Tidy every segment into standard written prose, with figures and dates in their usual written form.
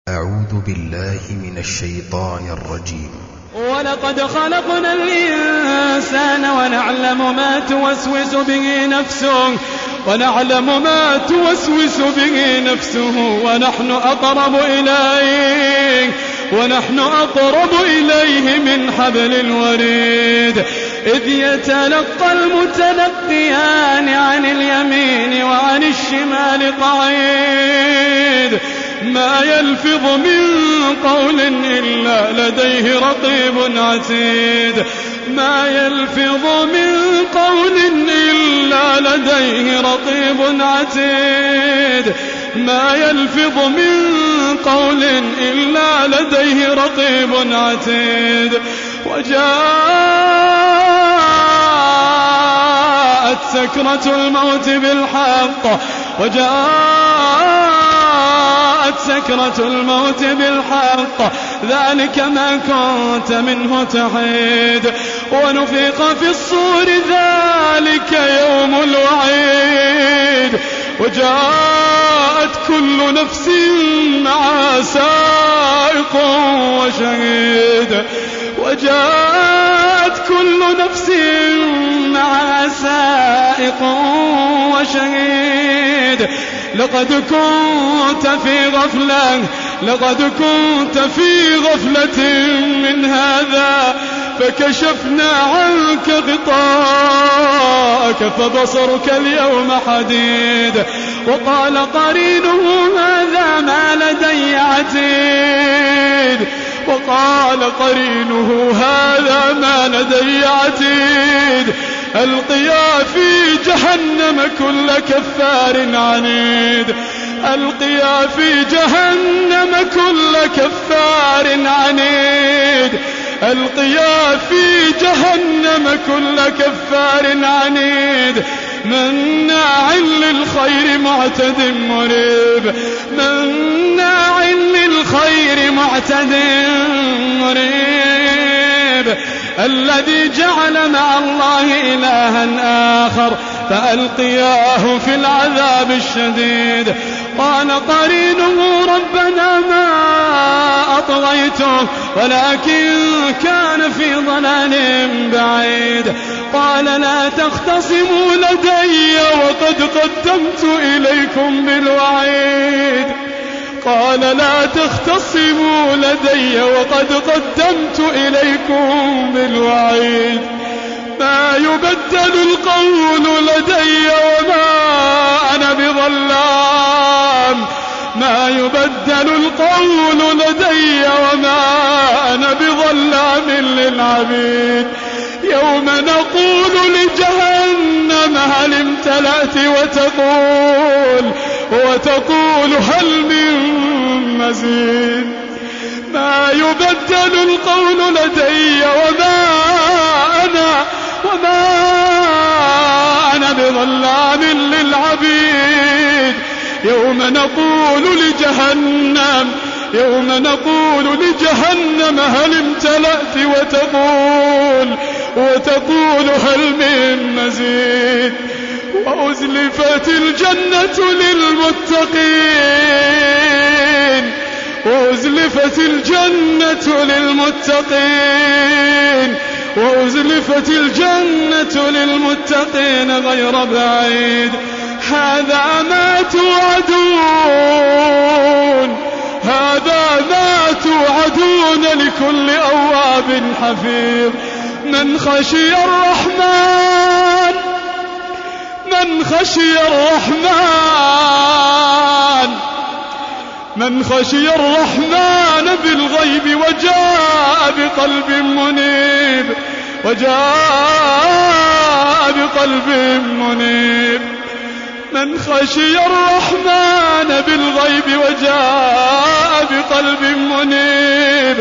أعوذ بالله من الشيطان الرجيم. ولقد خلقنا الإنسان ونعلم ما توسوس به نفسه ونحن أقرب إليه من حبل الوريد إذ يتلقى المتلقيان عن اليمين وعن الشمال قعيد ما يلفظ من قول إلا لديه رقيب عتيد ما يلفظ من قول إلا لديه رقيب عتيد ما يلفظ من قول إلا لديه رقيب عتيد وجاءت سكرة الموت بالحق ذلك ما كنت منه تحيد ونفخ في الصور ذلك يوم الوعيد وجاءت كل نفس معها سائق وشهيد لقد كنت في غفلة من هذا فكشفنا عنك غطاءك فبصرك اليوم حديد وقال قرينه هذا ما لدي عتيد ألقيا في جهنم كل كفار عنيد مناع للخير معتد مريب الذي جعل مع الله إلها آخر فألقياه في العذاب الشديد قال قرينه ربنا ما أطغيته ولكن كان في ضلال بعيد قال لا تختصموا لدي وقد قدمت إليكم بالوعيد ما يبدل القول لدي وما أنا بظلام للعبيد يوم نقول لجهنم هل امتلأت وتقول هل من مزيد ما يبدل القول لدي وما أنا بظلام للعبيد يوم نقول لجهنم هل امتلأت وتقول هل من مزيد وأزلفت الجنة للمتقين غير بعيد هذا ما توعدون لكل أواب حفيظ من خشي الرحمن بالغيب وجاء بقلب منيب من خشي الرحمن بالغيب وجاء بقلب منيب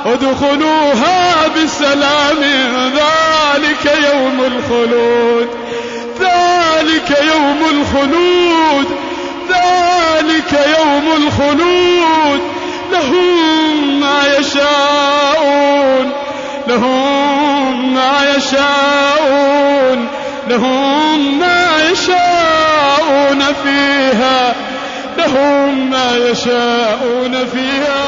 ادخلوها بسلام ذلك يوم الخلود لهم ما يشاءون فيها لهم ما يشاءون فيها